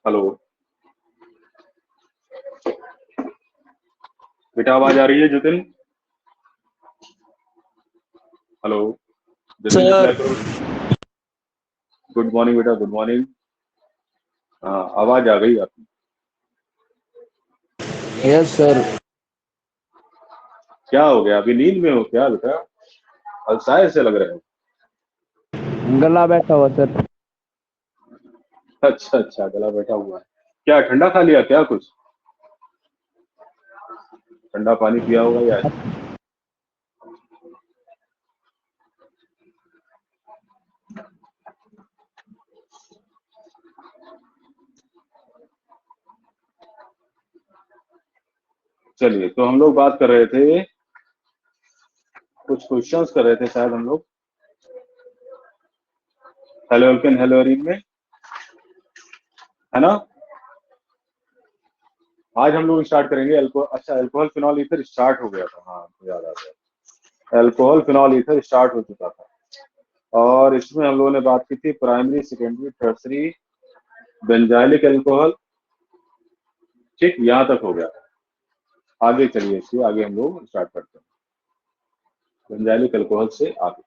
Hello बेटा, आवाज आ रही है Jatin? Hello Jatin, reply sir. करो। गुड मॉर्निंग बेटा, गुड मॉर्निंग। हाँ, आवाज आ गई आपकी। Yes sir. क्या हो गया, अभी नींद में हो क्या बेटा? अलसाए से लग रहे हो। गला बैठा हुआ सर। अच्छा अच्छा, गला बैठा हुआ है। क्या ठंडा खा लिया क्या कुछ? ठंडा पानी पिया होगा या? चलिए, तो हम लोग बात कर रहे थे, कुछ क्वेश्चंस कर रहे थे शायद हम लोग। हेलो अल्केन, हेलो अरीन में, है ना? आज हम लोग स्टार्ट करेंगे अच्छा, अल्कोहल फिनॉल ईथर स्टार्ट हो गया था, हाँ तो याद आ गया। अल्कोहल फिनॉल ईथर स्टार्ट हो चुका था और इसमें हम लोगों ने बात की थी primary, secondary, tertiary, benzylic alcohol. ठीक, यहाँ तक हो गया। आगे चलिए, इसके आगे हम लोग स्टार्ट करते हैं बेंजाइलिक अल्कोहल से आगे।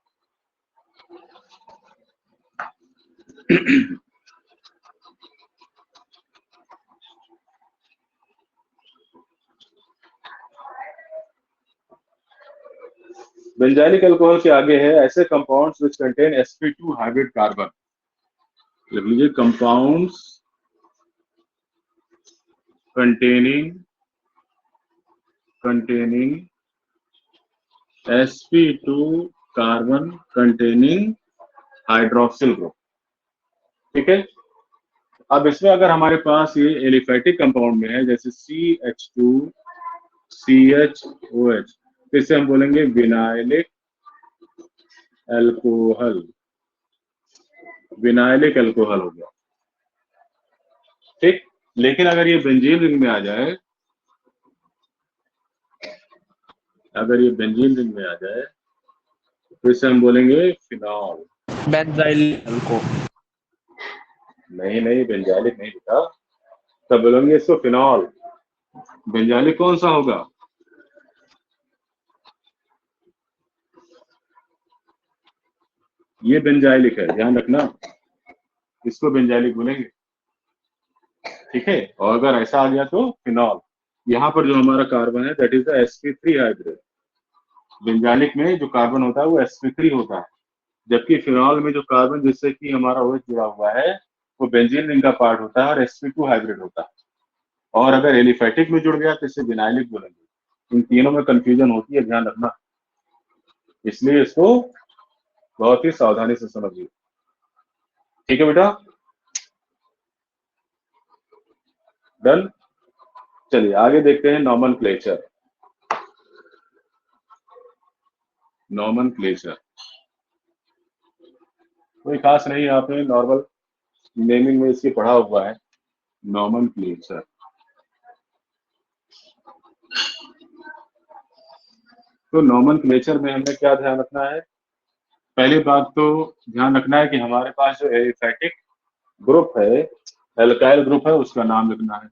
बेंजाइलिक अल्कोहल के आगे है ऐसे compounds which contain sp2 hybrid carbon. लिख लीजिए, compounds containing sp2 carbon containing hydroxyl group. ठीक है। अब इसमें अगर हमारे पास ये एलिफेटिक कंपाउंड में है, जैसे CH2CHOH, तो इसे हम बोलेंगे विनाइलिक अल्कोहल। विनाइलिक अल्कोहल हो गया। ठीक। लेकिन अगर ये बेंजीन रिंग में आ जाए, अगर ये बेंजीन रिंग में आ जाए तो इसे हम बोलेंगे फिनॉल। Benzyl alcohol. नहीं नहीं, बेंजाइलिक नहीं बेटा, तब बोलेंगे इसको फिनॉल। बेंजाइलिक कौन सा होगा? ये बेंजाइलिक है, ध्यान रखना, इसको बेंजाइलिक बोलेंगे। ठीक है। और अगर ऐसा आ गया तो फिनॉल। यहाँ पर जो हमारा कार्बन है that is the sp3 hybrid. Benzylic में जो कार्बन होता है वो sp3 होता है, जबकि फिनॉल में जो कार्बन जिससे कि हमारा OH जुड़ा हुआ है वो बेंजीन रिंग का पार्ट होता है और sp2 हाइब्रिड होता है। और अगर एलिफेटिक में जुड़ गया तो इसे विनाइलिक बोलेंगे। इन तीनों में कंफ्यूजन होती है, ध्यान रखना, इसलिए इसको बहुत ही सावधानी से समझिए। ठीक है बेटा, डन। चलिए आगे देखते हैं नॉमेनक्लेचर। नॉमेनक्लेचर कोई खास नहीं, आपने नॉर्मल नेमिंग में इसकी पढ़ा हुआ है। नॉमेनक्लेचर, तो नॉमेनक्लेचर में हमें क्या ध्यान रखना है? पहली बात तो ध्यान रखना है कि हमारे पास जो एलिफेटिक ग्रुप है, एल्काइल ग्रुप है, उसका नाम लिखना है।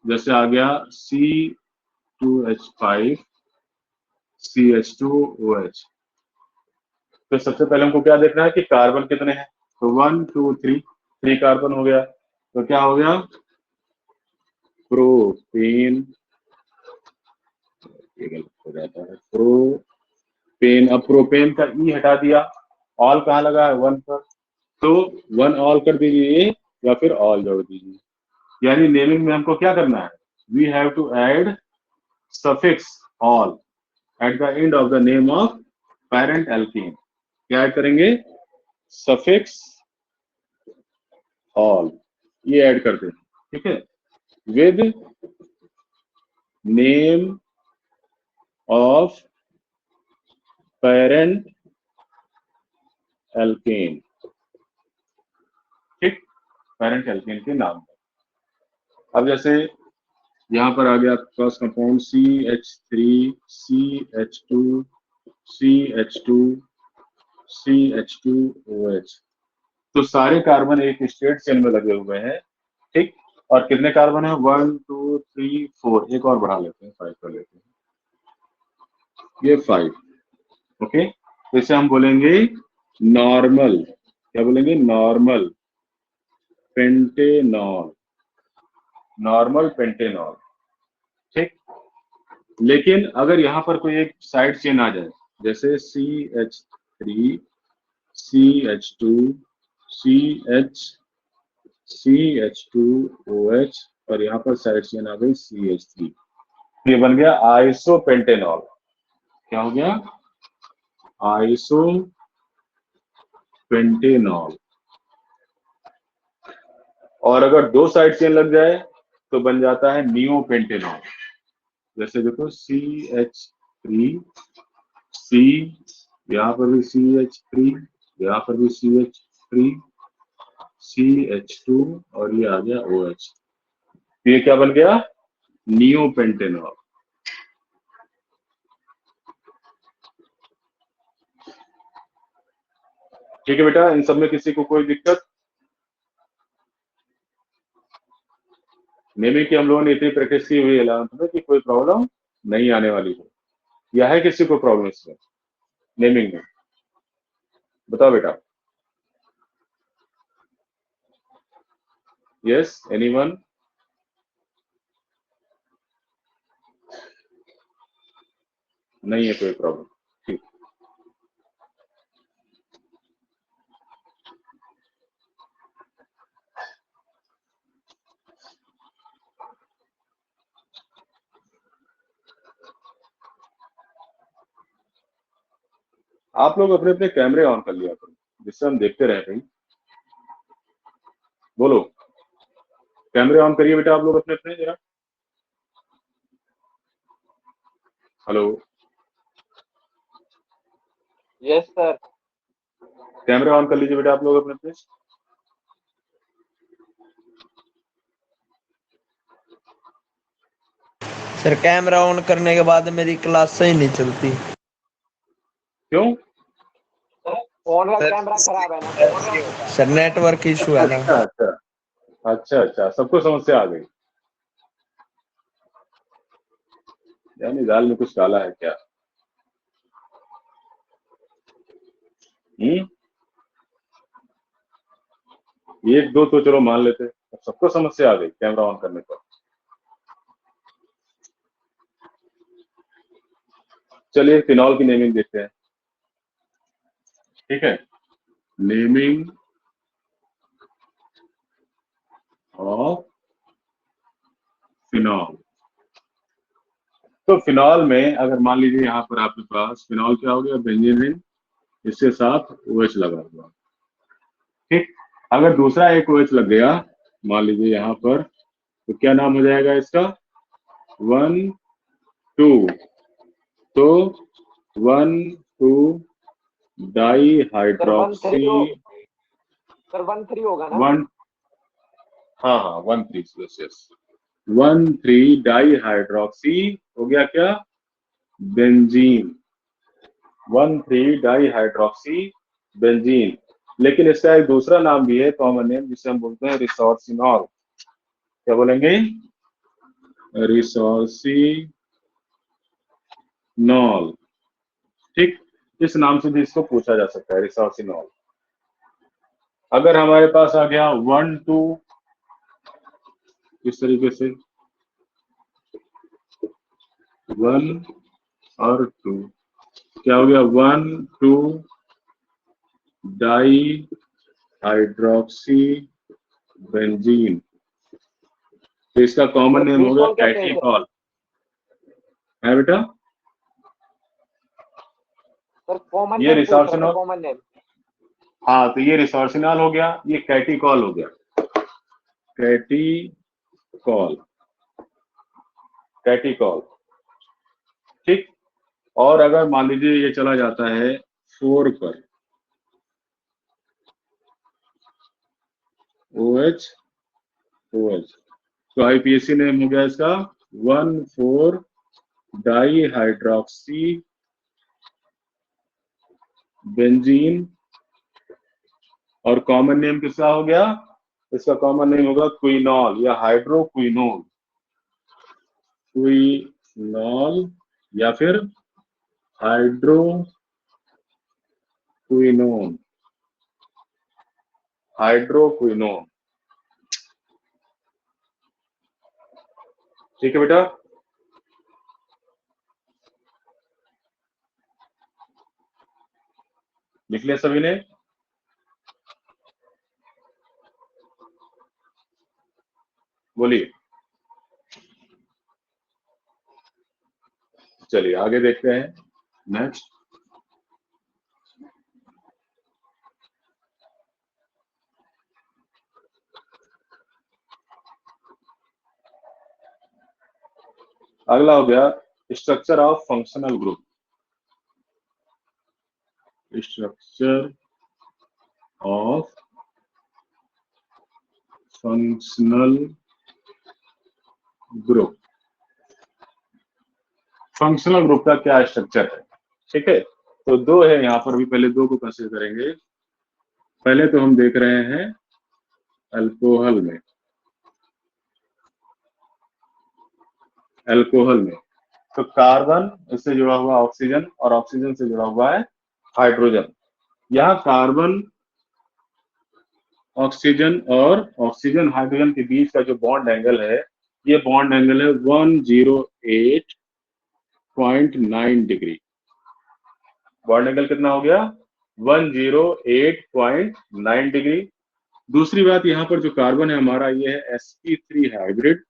जैसे आ गया C2H5CH2OH। तो सबसे पहले हमको क्या देखना है कि कार्बन कितने हैं, तो 1 2 3, 3 कार्बन हो गया। तो क्या हो गया? प्रोपेन, ये गलत हो जाता है, प्रोपेन। अब प्रोपेन का ई हटा दिया, ऑल कहाँ लगा है? 1 पर, तो 1 ऑल कर दीजिए या फिर ऑल जोड़ दीजिए। यानी नेमिंग में हमको क्या करना है? We have to add suffix ol at the end of the name of parent alkene. क्या ऐड करेंगे? सफिक्स ऑल, ये ऐड करते हैं। ठीक है, with name of parent alkane. ठीक, पेरेंट एल्केन के नाम पर। अब जैसे यहाँ पर आ गया फर्स्ट कंपाउंड CH3CH2CH2OH। तो सारे कार्बन एक स्ट्रेट चेन में लगे हुए हैं। ठीक, और कितने कार्बन है? 1 2 3 4, एक और बढ़ा लेते हैं, 5 कर लेते हैं, ये 5। ओके, तो इसे हम बोलेंगे नॉर्मल, क्या बोलेंगे? Normal pentanol, normal pentanol. ठीक, लेकिन अगर यहाँ पर कोई एक साइड चेन आ जाए, जैसे CH3 CH2 CH2OH और यहाँ पर साइड चेन आ गई CH3, ये बन गया आइसोपेंटेनॉल। क्या हो गया? आइसोपेंटेनॉल। और अगर दो साइड चेन लग जाए तो बन जाता है नियोपेंटेनॉल। जैसे देखो CH3 C, यहाँ पर भी CH3, यहाँ पर भी CH3 CH2 और ये आ गया OH, ये क्या बन गया? नियोपेंटेनॉल। ठीक है बेटा, इन सब में किसी को कोई दिक्कत? नेमिंग की हम लोगों ने इतनी प्रैक्टिस की हुई है 11th में कि कोई प्रॉब्लम नहीं आने वाली है, या है किसी को प्रॉब्लम इसमें नेमिंग में? बताओ बेटा। Yes, anyone? नहीं है कोई प्रॉब्लम, ठीक। आप लोग अपने अपने कैमरे ऑन कर लिया करो, जिससे हम देखते रहे भाई। बोलो, कैमरे ऑन करिए बेटा आप लोग अपने अपने जरा। Hello, yes sir. कैमरे ऑन कर लीजिए बेटा आप लोग अपने अपने। सर कैमरा ऑन करने के बाद मेरी क्लास सही नहीं चलती। क्यों? फोन का कैमरा खराब है ना सर नेटवर्क इशू है ना। अच्छा अच्छा अच्छा अच्छा, सबको समस्या आ गई, यानी दाल में कुछ डाला है क्या? एक दो तो चलो मान लेते, सबको समस्या आ गई कैमरा ऑन करने पर। चलिए फिनॉल की नेमिंग देखते हैं। ठीक है, नेमिंग ऑफ फिनॉल। तो फिनॉल में अगर मान लीजिए यहाँ पर आपके पास फिनॉल क्या हो गया? बेंजीन, इसके साथ OH लगा हुआ। ठीक, अगर दूसरा एक OH लग गया मान लीजिए यहाँ पर, तो क्या नाम हो जाएगा इसका? 1 2, तो 1 2 डाई हाइड्रोक्सी। सर 1 3 होगा ना? 1, हाँ हाँ 1 3, यस यस, 1 3 डाई हाइड्रोक्सी हो गया क्या? Benzene, 1 3 di hydroxy benzene. लेकिन इसका एक दूसरा नाम भी है, कॉमन नेम, जिसे हम बोलते हैं रिसोर्सिनॉल। क्या बोलेंगे? रिसोर्सिनॉल। ठीक, इस नाम से भी इसको पूछा जा सकता है, रिसोर्सिनॉल। अगर हमारे पास आ गया 1 2 इस तरीके से, 1 और 2, क्या हो गया? 1 2 डाई हाइड्रोक्सी बेंजीन। तो इसका कॉमन नेम हो गया कैटीकॉल, है बेटा? सर कॉमन ये नेम पूछ रहा था, रिसोर्सिनॉल, कॉमन नेम। हाँ, तो ये रिसोर्सिनॉल हो गया, ये कैटीकॉल हो गया, कैटीकॉल, कैटीकॉल। ठीक, और अगर मान लीजिए ये चला जाता है 4 पर, OH OH, तो IPAC नेम हो गया इसका 1 4 डाई हाइड्रोक्सी बेंजीन, और कॉमन नेम किसका हो गया? इसका कॉमन नेम होगा क्विनॉल या हाइड्रोक्विनोल, क्विनॉल या फिर हाइड्रोक्विनोन, हाइड्रोक्विनोन। ठीक है बेटा, लिख लिया सभी ने? बोलिए। चलिए आगे देखते हैं। नेक्स्ट, अगला हो गया structure of functional group. Structure of functional group. Functional group का क्या स्ट्रक्चर है? ठीक है, तो दो है यहाँ पर भी, पहले दो को कंसीडर करेंगे। पहले तो हम देख रहे हैं अल्कोहल में, अल्कोहल में तो कार्बन इससे जुड़ा हुआ ऑक्सीजन और ऑक्सीजन से जुड़ा हुआ है हाइड्रोजन। यहाँ कार्बन ऑक्सीजन और ऑक्सीजन हाइड्रोजन के बीच का जो बॉन्ड एंगल है, ये बॉन्ड एंगल है 108.9 डिग्री। बॉन्ड एंगल कितना हो गया? 108.9 डिग्री। दूसरी बात, यहाँ पर जो कार्बन है हमारा, ये है sp3 हाइब्रिड,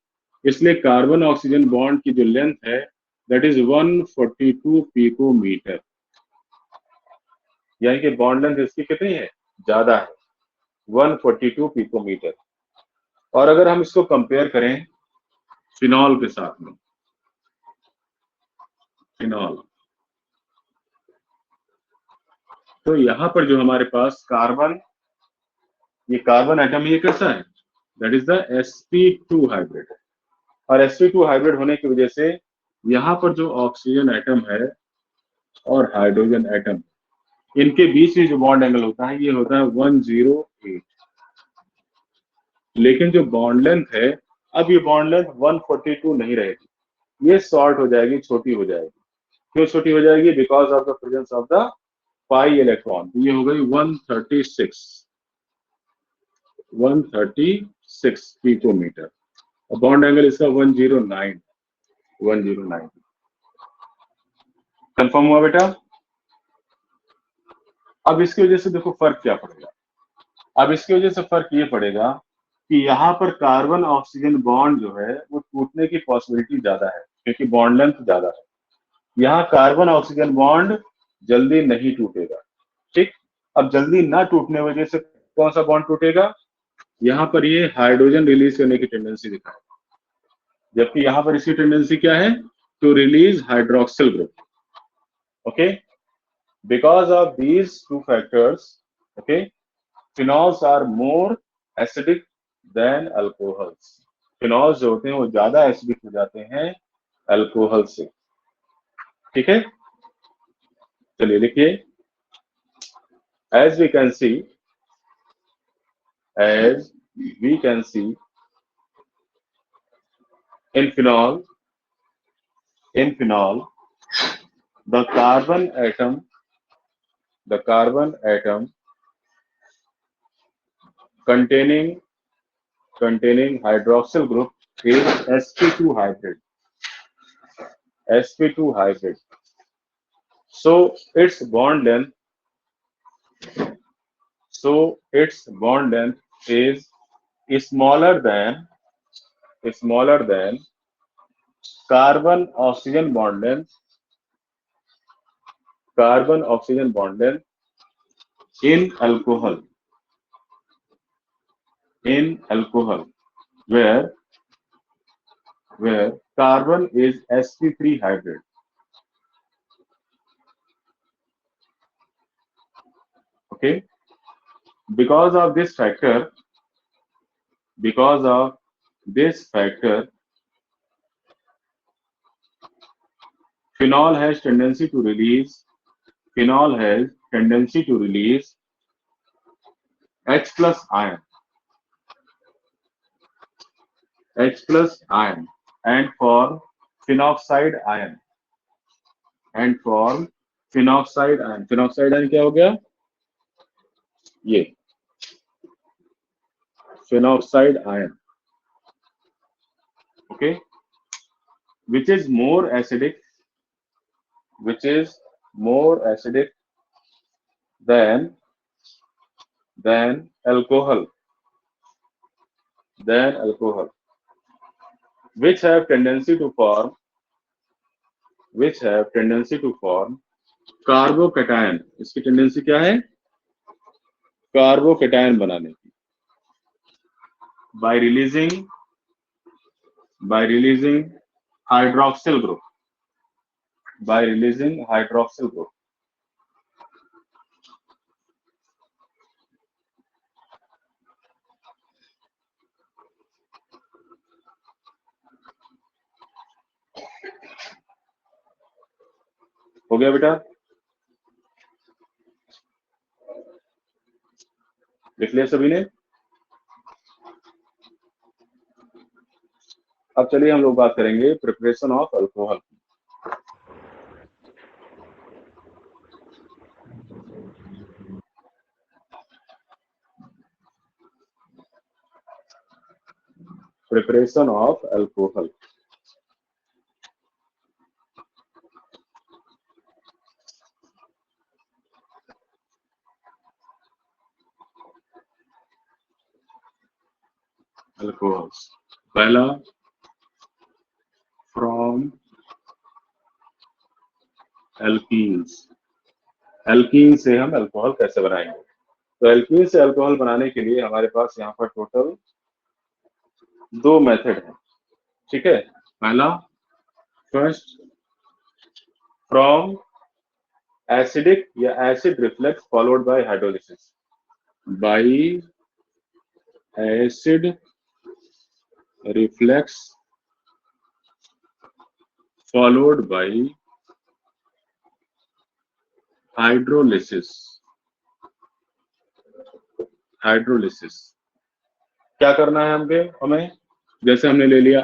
इसलिए कार्बन ऑक्सीजन बॉन्ड की जो लेंथ है दैट इज 142 पिकोमीटर, यानी कि बॉन्ड लेंथ इसकी कितनी है? ज्यादा है, 142 पिकोमीटर। और अगर हम इसको कंपेयर करें फिनॉल के साथ में, फिनॉल, तो यहाँ पर जो हमारे पास कार्बन, ये कार्बन एटम ये कैसा है? That is the sp2 hybrid. और sp2 हाइब्रिड होने की वजह से यहाँ पर जो ऑक्सीजन एटम है और हाइड्रोजन एटम, इनके बीच में जो बॉन्ड एंगल होता है ये होता है 108। लेकिन जो बॉन्ड लेंथ है, अब ये बॉन्ड लेंथ 142 नहीं रहेगी, ये शॉर्ट हो जाएगी, छोटी हो जाएगी। क्यों छोटी हो जाएगी? Because of the presence of the pi electron. तो ये हो गई 136 पिकोमीटर। और बॉन्ड एंगल इसका 109। कंफर्म हुआ बेटा? अब इसकी वजह से देखो फर्क क्या पड़ेगा। अब इसकी वजह से फर्क ये पड़ेगा कि यहाँ पर कार्बन ऑक्सीजन बॉन्ड जो है वो टूटने की पॉसिबिलिटी ज्यादा है, क्योंकि बॉन्ड लेंथ ज्यादा है। यहाँ कार्बन ऑक्सीजन बॉन्ड जल्दी नहीं टूटेगा। ठीक, अब जल्दी ना टूटने की वजह से कौन सा बॉन्ड टूटेगा? यहाँ पर ये हाइड्रोजन रिलीज करने की टेंडेंसी दिखाएगा, जबकि यहाँ पर इसकी टेंडेंसी क्या है? To release hydroxyl group. Okay, because of these two factors, okay, phenols are more acidic than alcohols. phenols जो होते हैं वो ज्यादा एसिडिक हो जाते हैं अल्कोहल से। ठीक है, चलिए लिखिए। as we can see in phenol the carbon atom containing hydroxyl group is sp2 hybrid. So its bond length is smaller than carbon oxygen bond length in alcohol, where carbon is sp3 hybrid. Okay, because of this factor, phenol has tendency to release H plus ion. H plus ion, and form phenoxide ion, and form phenoxide ion. Phenoxide ion क्या हो गया? ये phenoxide ion. Okay, which is more acidic, which is more acidic than alcohol, which have tendency to form, carbocation. इसकी tendency क्या है? Carbocation बनाने की. by releasing hydroxyl group, हो गया बेटा? लिख लिया सभी ने? अब चलिए हम लोग बात करेंगे preparation of alcohol. Preparation of alcohol. Alcohols. पहला, फ्रॉम एल्कीन्स. एल्कीन से हम अल्कोहल कैसे बनाएंगे? तो एल्कीन से अल्कोहल बनाने के लिए हमारे पास यहाँ पर टोटल 2 मेथड है. ठीक है. पहला, फर्स्ट, फ्रॉम एसिडिक या acid reflex followed by hydrolysis. Bye acid reflex followed by hydrolysis. क्या करना है हमें? जैसे हमने ले लिया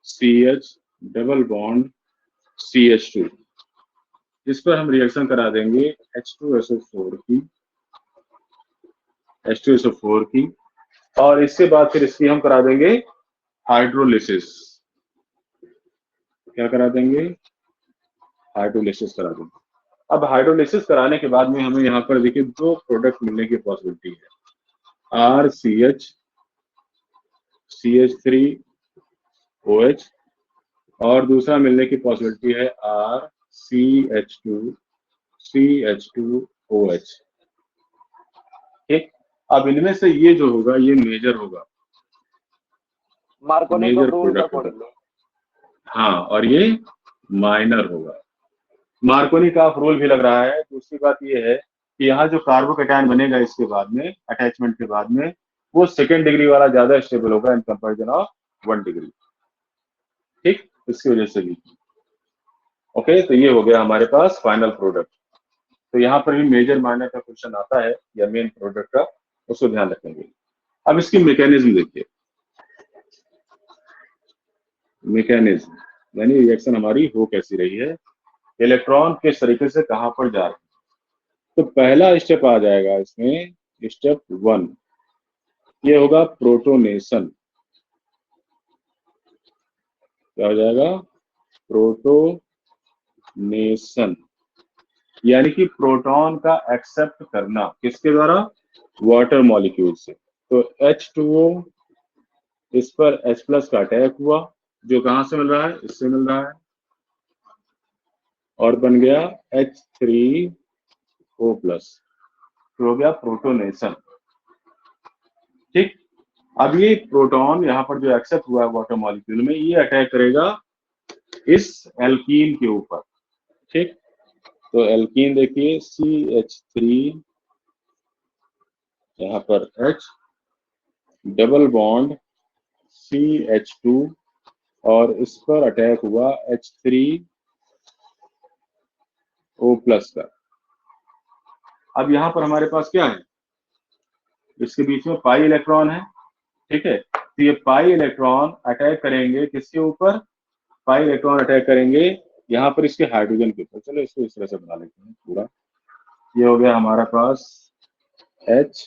RCH डबल बॉन्ड CH2, इस पर हम रिएक्शन करा देंगे H2SO4 की, और इसके बाद फिर इसकी हम करा देंगे हाइड्रोलिसिस. क्या करा देंगे? हाइड्रोलिसिस करा देंगे. अब हाइड्रोलिसिस कराने के बाद में हमें यहाँ पर देखिए 2 प्रोडक्ट मिलने की पॉसिबिलिटी है. RCH CH3OH, और दूसरा मिलने की पॉसिबिलिटी है RCH2 CH2OH. ठीक. अब इनमें से ये जो होगा ये मेजर होगा, मार्कोनी मेजर रूल का प्रोडक्ट होगा. हाँ, और ये माइनर होगा. मार्कोनी का रूल भी लग रहा है. दूसरी बात ये है कि यहाँ जो कार्बोकैटायन बनेगा इसके बाद में, अटैचमेंट के बाद में, वो सेकेंड डिग्री वाला ज्यादा स्टेबल होगा इन कंपैरिजन ऑफ 1 डिग्री. ठीक. इसकी वजह से भी. ओके. तो ये हो गया हमारे पास फाइनल प्रोडक्ट. तो यहाँ पर भी मेजर माइनर का क्वेश्चन आता है या मेन प्रोडक्ट का, उसको ध्यान रखेंगे. अब इसकी मैकेनिज्म देखिए. मैकेनिज्म यानी रिएक्शन हमारी हो कैसी रही है, इलेक्ट्रॉन किस तरीके से कहां पर जा रहे हैं. तो पहला स्टेप आ जाएगा इसमें, स्टेप 1, ये होगा प्रोटोनेशन. क्या हो जाएगा? प्रोटोनेशन, यानी कि प्रोटॉन का एक्सेप्ट करना. किसके द्वारा? वाटर मॉलिक्यूल से. तो H2O, इस पर H+ का अटैक हुआ, जो कहां से मिल रहा है? इससे मिल रहा है, और बन गया H3O+. तो हो गया प्रोटोनेशन. ठीक. अब ये प्रोटॉन यहाँ पर जो एक्सेप्ट हुआ है वाटर मॉलिक्यूल में, ये अटैक करेगा इस एल्कीन के ऊपर. ठीक. तो एल्कीन देखिए CH3, यहाँ पर H डबल बॉन्ड CH2, और इस पर अटैक हुआ H3O+ का. अब यहाँ पर हमारे पास क्या है? इसके बीच में पाई इलेक्ट्रॉन है. ठीक है. तो ये पाई इलेक्ट्रॉन अटैक करेंगे किसके ऊपर, पाई इलेक्ट्रॉन अटैक करेंगे यहाँ पर इसके हाइड्रोजन के ऊपर। चलो इसको इस तरह से बना लेते हैं पूरा। ये हो गया हमारे पास H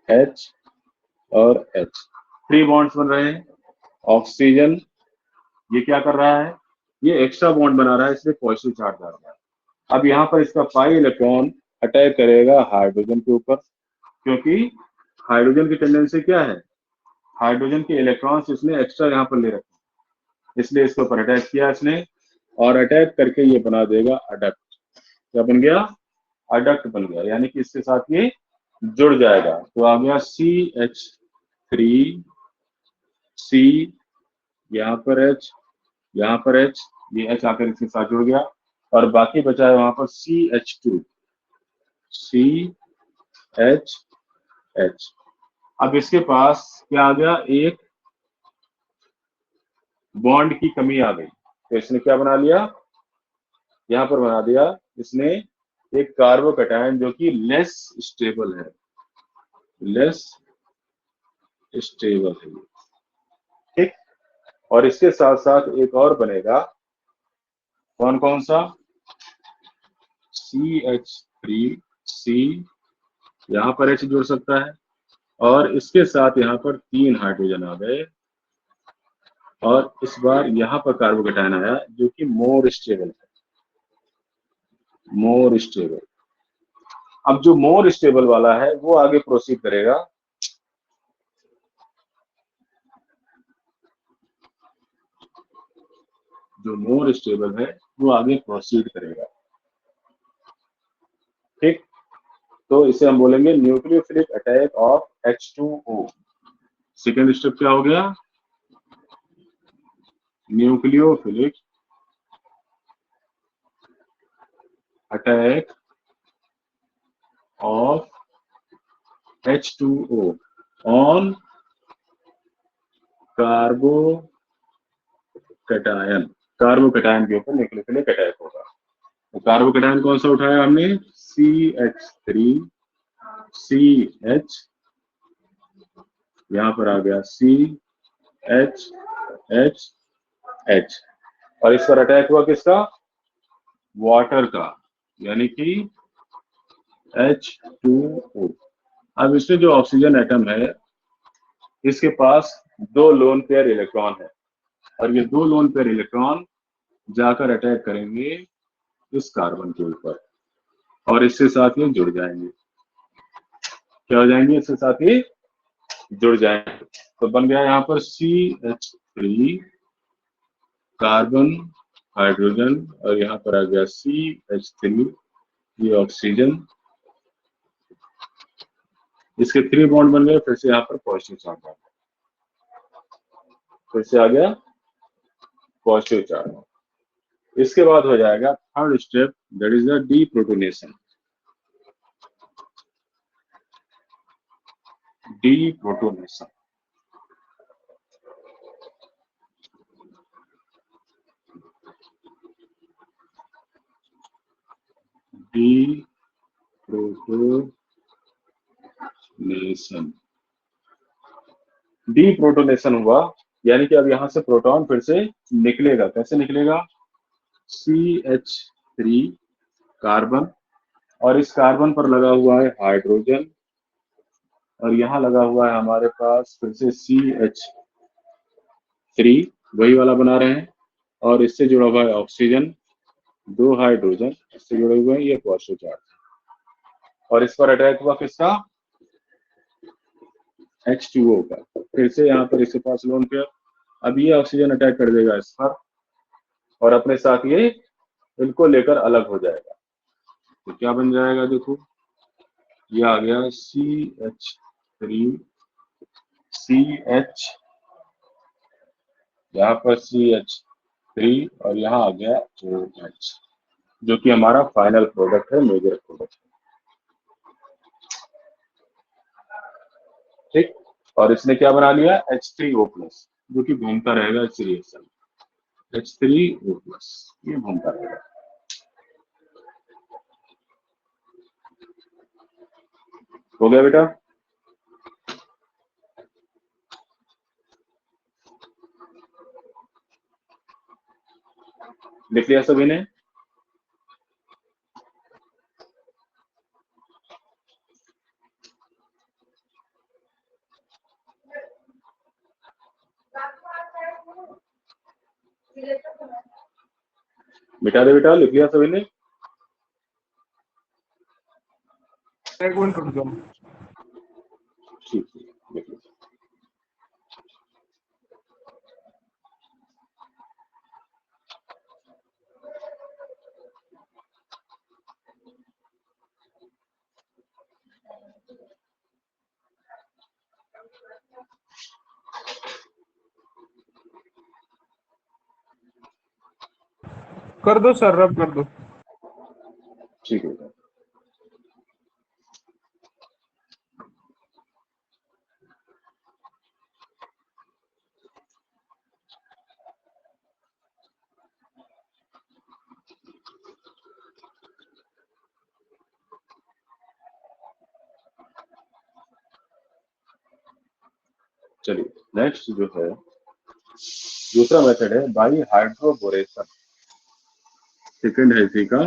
H और H, 3 बॉन्ड्स बन रहे हैं। ऑक्सीजन ये क्या कर रहा है, ये एक्स्ट्रा बॉन्ड बना रहा है, इसलिए पॉजिटिव चार्ज आ रहा है। अब यहाँ पर इसका पाई इलेक्ट्रॉन अटैक करेगा हाइड्रोजन के ऊपर, क्योंकि हाइड्रोजन की टेंडेंसी क्या है, हाइड्रोजन के इलेक्ट्रॉन्स इसने एक्स्ट्रा यहाँ पर ले रखे, इसलिए इसके ऊपर अटैक किया इसने, और अटैक करके ये बना देगा अडक्ट। क्या बन गया, अडक्ट बन गया, यानी कि इसके साथ ये जुड़ जाएगा। तो आ गया CH3, C, यहाँ पर H, यहाँ पर H, ये H आकर इसके साथ जुड़ गया, और बाकी बचा है वहां पर CH2, CHH। अब इसके पास क्या आ गया, एक बॉन्ड की कमी आ गई, तो इसने क्या बना लिया, यहां पर बना दिया इसने एक कार्बोकैटायन जो कि लेस स्टेबल है, लेस स्टेबल है, ठीक। और इसके साथ साथ एक और बनेगा, कौन कौन सा, CH3C, यहाँ पर H जुड़ सकता है, और इसके साथ यहाँ पर 3 हाइड्रोजन आ गए, और इस बार यहाँ पर कार्बोकैटायन आया जो कि मोर स्टेबल है, मोर स्टेबल। अब जो मोर स्टेबल वाला है वो आगे प्रोसीड करेगा, जो मोर स्टेबल है वो आगे प्रोसीड करेगा, ठीक। तो इसे हम बोलेंगे nucleophilic attack of H2O। Second step क्या हो गया, nucleophilic attack of H2O on carbocation, carbocation के ऊपर न्यूक्लियोफिलिक अटैक होगा। तो कार्बोकैटायन कौन सा उठाया हमने, CH3CH, यहाँ पर आ गया CHHH, और इस पर अटैक हुआ किसका, वाटर का, यानी कि H2O। अब इसमें जो ऑक्सीजन एटम है इसके पास 2 लोन पेयर इलेक्ट्रॉन है, और ये 2 लोन पेयर इलेक्ट्रॉन जाकर अटैक करेंगे इस कार्बन के ऊपर, और इसके साथ ये जुड़ जाएंगे, क्या हो जाएंगे, इसके साथ ये जुड़ जाएंगे। तो बन गया यहाँ पर CH3 कार्बन हाइड्रोजन, और यहाँ पर आ गया CH3, ये ऑक्सीजन, इसके 3 बॉन्ड बन गए, फिर से यहाँ पर पॉजिटिव चार्ज आ गया, फिर से आ गया पॉजिटिव चार्ज। इसके बाद हो जाएगा third step, that is the deprotonation. Deprotonation, deprotonation, deprotonation हुआ, यानी कि अब यहां से प्रोटॉन फिर से निकलेगा, कैसे निकलेगा, CH3 कार्बन, और इस कार्बन पर लगा हुआ है हाइड्रोजन, और यहाँ लगा हुआ है हमारे पास फिर से CH3, वही वाला बना रहे हैं, और इससे जुड़ा हुआ है ऑक्सीजन, 2 हाइड्रोजन इससे जुड़े हुए हैं, ये पॉजिटिव चार्ज, और इस पर अटैक हुआ किसका, H2O का, फिर से यहाँ पर इसके पास लोन पेयर, अब ये ऑक्सीजन अटैक कर देगा इस पर, और अपने साथ ये इनको लेकर अलग हो जाएगा। तो क्या बन जाएगा, देखो ये आ गया CH3CH, यहाँ पर CH3, और यहाँ आ गया OH, जो कि हमारा फाइनल प्रोडक्ट है, मेजर प्रोडक्ट, ठीक। और इसने क्या बना लिया, H3O+, जो कि घूमता रहेगा इस रिएक्शन, H3O+, ये घूमता रहेगा। हो गया बेटा, लिख लिया सभी ने? मिटा दे बेटा, लिख लिया सभी ने? एक मिनट रुक जाओ। ठीक है, लिख लिया। कर दो सर, रब कर दो। ठीक है। चलिए, नेक्स्ट जो है दूसरा मेथड है बाई हाइड्रोबोरेशन। सेकंड है इसी का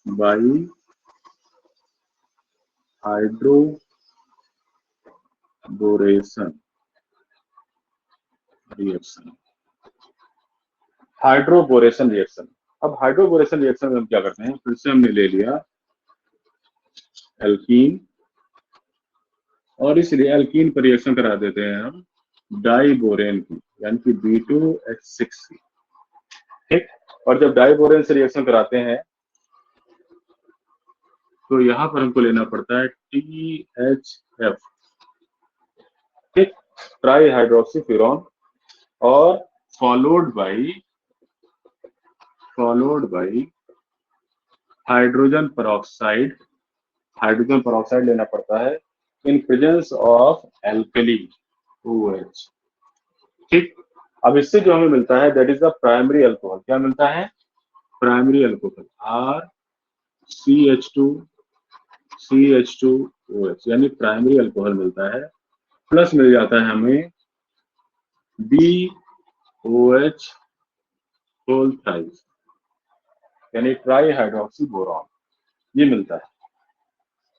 by hydroboration reaction. Hydroboration reaction. अब हाइड्रोबोरेशन रिएक्शन में हम क्या करते हैं, फिर से हमने ले लिया एल्कीन, और इसलिए एल्कीन पर रिएक्शन करा देते हैं हम डाइबोरेन की, यानी कि B2H6। ठीक, और जब डाइबोरेन से रिएक्शन कराते हैं तो यहां पर हमको लेना पड़ता है THF, ठीक, ट्राई हाइड्रोक्सीफ्यूरॉन, और followed by hydrogen peroxide. Hydrogen peroxide लेना पड़ता है इन प्रेजेंस ऑफ एल्कली OH। ठीक, अब इससे जो हमें मिलता है that is the primary alcohol. क्या मिलता है? प्राइमरी अल्कोहल RCH2CH2OH, यानी प्राइमरी अल्कोहल मिलता है। प्लस मिल जाता है हमें BOH होल थ्राइस, यानी ट्राई हाइड्रोक्सी बोरॉन, ये मिलता है।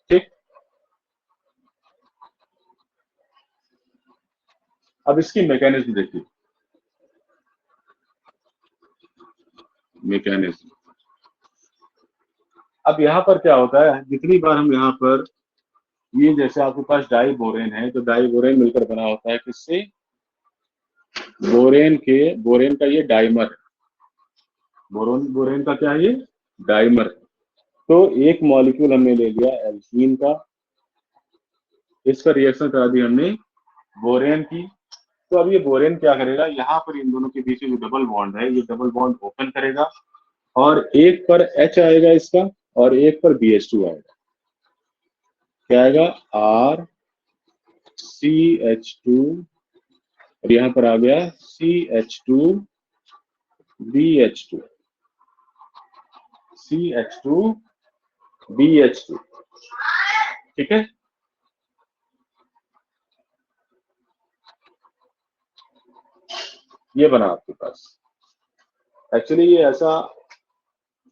ठीक, अब इसकी मैकेनिज्म देखिए। मैकेनिज्म, अब यहाँ पर क्या होता है, जितनी बार हम यहाँ पर ये जैसे आपके पास डाइबोरेन है तो डाइबोरेन मिलकर बना होता है किससे? बोरेन का ये डाइमर है। बोरेन का क्या है? ये डाइमर है। तो एक मॉलिक्यूल हमने ले लिया एल्कीन का, इस पर रिएक्शन करा दी हमने बोरेन की। तो अब ये बोरेन क्या करेगा, यहाँ पर इन दोनों के बीच में जो डबल बॉन्ड है, ये डबल बॉन्ड ओपन करेगा, और एक पर H आएगा इसका, और एक पर BH2 आएगा। क्या आएगा? RCH2, और यहाँ पर आ गया CH2BH2, CH2BH2। ठीक है, ये बना आपके पास। एक्चुअली ये ऐसा,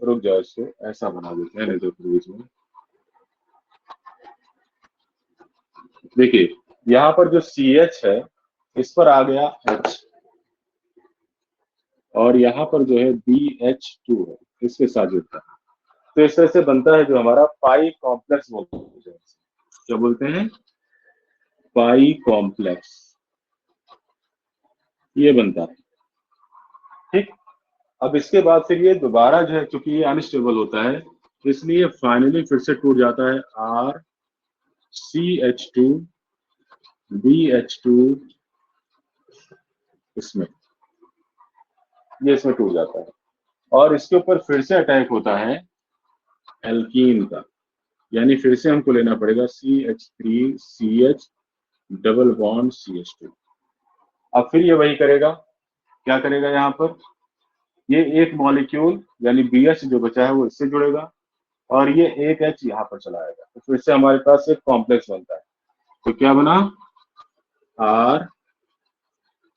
रुक जाओ, इसको ऐसा बना देते हैं, नहीं तो फिर बीच में देखिए यहाँ पर जो CH है इस पर आ गया H, और यहाँ पर जो है BH2 है, इसके साथ जुड़ता है। तो इस तरह से बनता है जो हमारा पाई कॉम्प्लेक्स बोलते हैं। क्या बोलते हैं? पाई कॉम्प्लेक्स, ये बनता है। ठीक, अब इसके बाद फिर ये दोबारा जो है, चूंकि ये अनस्टेबल होता है, इसलिए फाइनली फिर से टूट जाता है RCH2BH2, इसमें, ये इसमें टूट जाता है, और इसके ऊपर फिर से अटैक होता है एल्कीन का, यानी फिर से हमको लेना पड़ेगा CH3CH डबल बॉन्ड CH2। अब फिर ये वही करेगा, क्या करेगा, यहाँ पर ये एक मॉलिक्यूल यानी BH जो बचा है वो इससे जुड़ेगा, और ये एक H यहाँ पर चला आएगा, तो फिर से हमारे पास एक कॉम्प्लेक्स बनता है। तो क्या बना?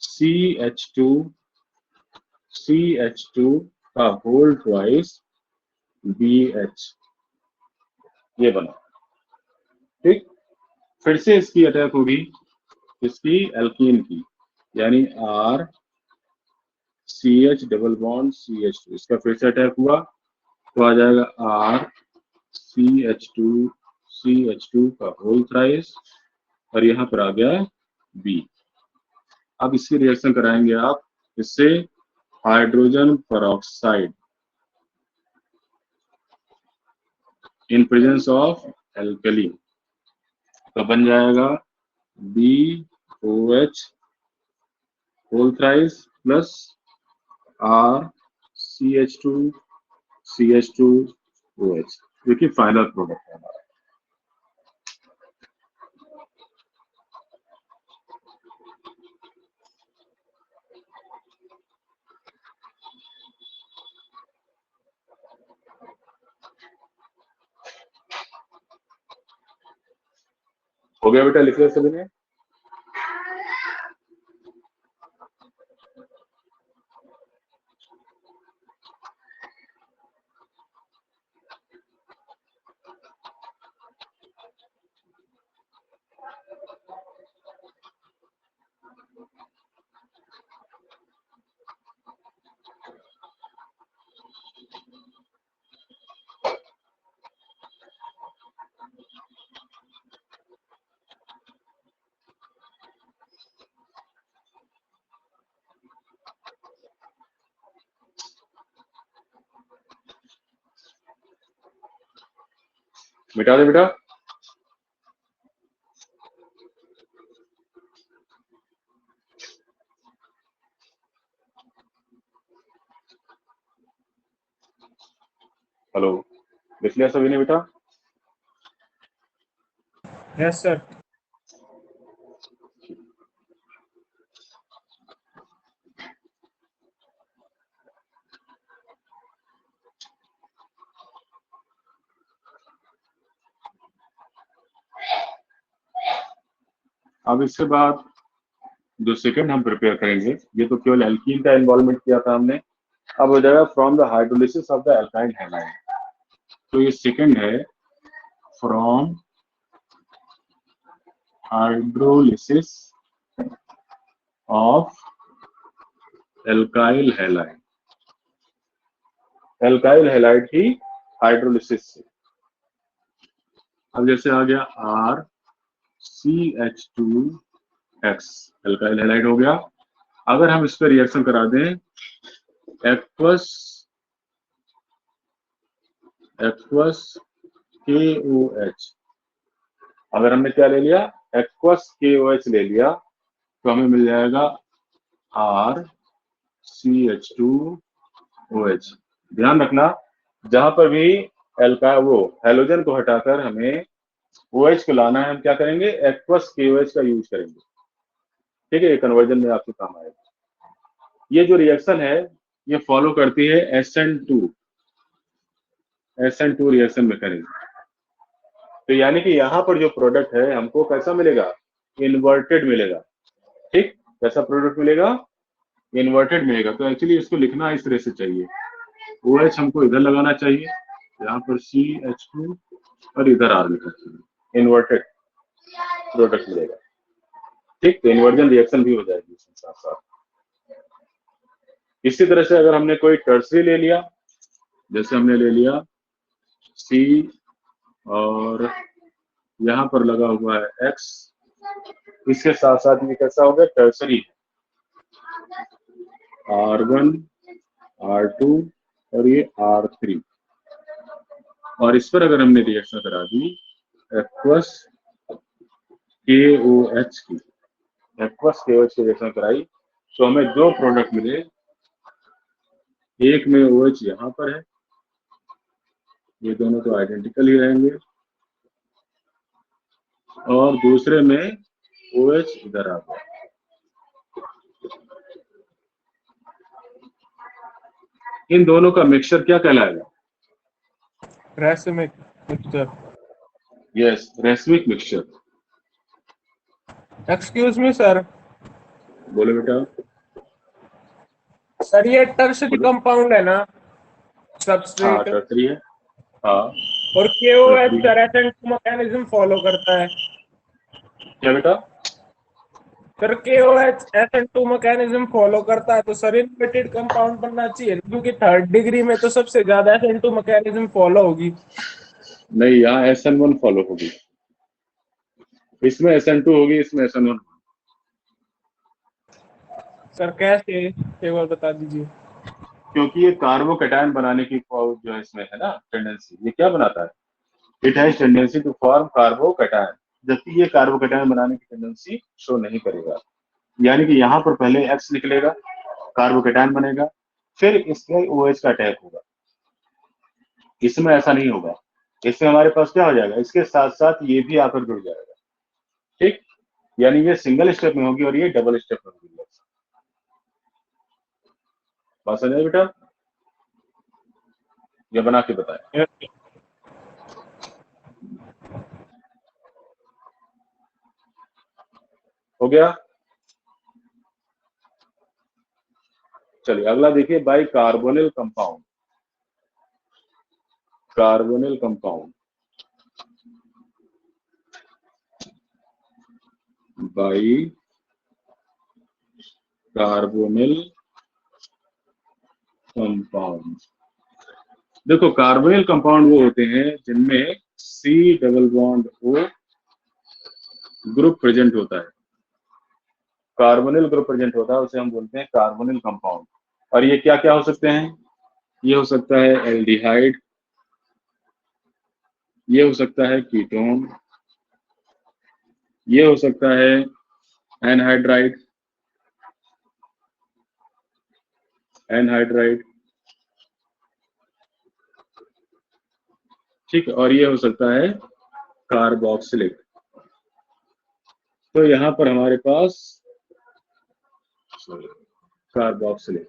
RCH2 CH2 का होल ट्वाइस BH, ये बना। ठीक, फिर से इसकी अटैक होगी, इसकी एल्कीन की, यानी R CH double bond CH2, इसका फिर से अटैक हुआ तो आ जाएगा R CH2 का होल थ्राइस, और यहाँ पर आ गया B। अब इसकी रिएक्शन कराएंगे आप, इससे hydrogen peroxide in presence of alkali, तो बन जाएगा BOH whole thrice plus R CH2OH, देखिए फाइनल प्रोडक्ट है हमारा। हो गया बेटा, लिख लिया सभी ने? मिटा दे बेटा। हेलो, लिख लिया सभी ने बेटा? Yes sir. अब इसके बाद जो सेकंड हम प्रिपेयर करेंगे, ये तो केवल एल्कीन का इन्वॉल्वमेंट किया था हमने, अब हो जाएगा from the hydrolysis of the alkyl halide. तो ये सेकंड है, from hydrolysis of alkyl halide, alkyl halide की हाइड्रोलिसिस से। अब जैसे आ गया RCH2X, एल्काइल हैलाइड हो गया। अगर हम इस पर रिएक्शन करा दें एक्वस KOH, अगर हमने क्या ले लिया, एक्वस KOH ले लिया, तो हमें मिल जाएगा RCH2OH। ध्यान रखना, जहां पर भी वो हैलोजन को हटाकर हमें OH को लाना है, हम क्या करेंगे, एक्वस KOH का यूज करेंगे। ठीक है, ये कन्वर्जन में आपके काम आएगा। ये जो रिएक्शन है ये फॉलो करती है SN2 रिएक्शन में करेंगे। तो यानी कि यहाँ पर जो प्रोडक्ट है हमको कैसा मिलेगा, इन्वर्टेड मिलेगा। ठीक, कैसा प्रोडक्ट मिलेगा, इन्वर्टेड मिलेगा। तो एक्चुअली इसको लिखना इस तरह से चाहिए, OH हमको इधर लगाना चाहिए, यहाँ पर CH2 और इधर R लिखना चाहिए, इन्वर्टेड प्रोडक्ट मिलेगा। ठीक, तो इन्वर्जन रिएक्शन भी हो जाएगी इसके साथ साथ। इसी तरह से अगर हमने कोई टर्सरी ले लिया, जैसे हमने ले लिया C और यहाँ पर लगा हुआ है X, इसके साथ साथ ये कैसा हो गया, टर्सरी, R1 R2 और ये R3, और इस पर अगर हमने रिएक्शन करा दी एक्वस KOH की, एक्वस KOH की रिएक्शन कराई, तो हमें दो प्रोडक्ट मिले। एक में OH यहाँ पर है, ये दोनों तो आइडेंटिकल ही रहेंगे, और दूसरे में OH इधर आ गया। इन दोनों का मिक्सचर क्या कहलाएगा, racemic mixture. Yes, racemic mixture. Excuse me sir, बोलो बेटा। सर ये टर्सरी कंपाउंड है ना, हाँ सबस्ट्रेट, टर्सरी है, हाँ और KOH टर्सरी है। सर SN2 मैकेनिज्म फॉलो करता है। क्या बेटा? Sir KOH SN2 mechanism follow करता है, तो सर इनवर्टेड कंपाउंड बनना चाहिए, क्योंकि 3rd डिग्री में तो सबसे ज्यादा SN2 मैकेनिज्म फॉलो होगी। नहीं, यहाँ SN1 फॉलो होगी, इसमें SN2 होगी, इसमें SN1। सर कैसे, एक बार बता दीजिए। क्योंकि ये कार्बोकैटायन बनाने की जो है इसमें है ना टेंडेंसी, ये क्या बनाता है? It has tendency to form carbocation, जबकि ये कार्बोकैटायन बनाने की टेंडेंसी शो नहीं करेगा। यानी कि यहाँ पर पहले X निकलेगा, कार्बोकैटायन बनेगा, फिर इसमें OH का अटैक होगा। इसमें ऐसा नहीं होगा, इसमें हमारे पास क्या हो जाएगा, इसके साथ साथ ये भी आकर जुड़ जाएगा। ठीक, यानी ये सिंगल स्टेप में होगी और ये डबल स्टेप में होगी। बात समझ बेटा? ये बना के बताया। हो गया? चलिए अगला देखिए, by carbonyl compound. Carbonyl compound by carbonyl compound. देखो कार्बोनिल कंपाउंड वो होते हैं जिनमें C double bond O group present होता है, कार्बोनिल ग्रुप प्रेजेंट होता है, उसे हम बोलते हैं कार्बोनिल कंपाउंड। और ये क्या क्या हो सकते हैं? ये हो सकता है एल्डिहाइड, ये हो सकता है कीटोन, ये हो सकता है एनहाइड्राइड, एनहाइड्राइड, ठीक, और ये हो सकता है कार्बोक्सिलिक। तो यहाँ पर हमारे पास कार्बोक्सिलिक,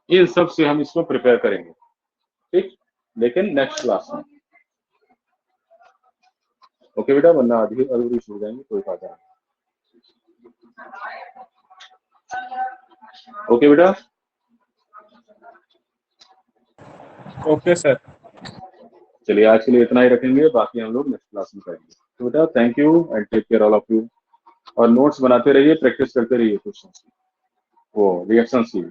इन सब से हम इसको प्रिपेयर करेंगे, ठीक, लेकिन नेक्स्ट क्लास में। ओके बेटा, वरना अधूरी छूट जाएंगे, कोई फायदा नहीं। ओके बेटा, ओके सर। चलिए आज के लिए इतना ही रखेंगे, बाकी हम लोग नेक्स्ट क्लास में करेंगे। तो बेटा thank you and take care all of you, और नोट्स बनाते रहिए, प्रैक्टिस करते रहिए क्वेश्चंस की, वो रिएक्शंस की।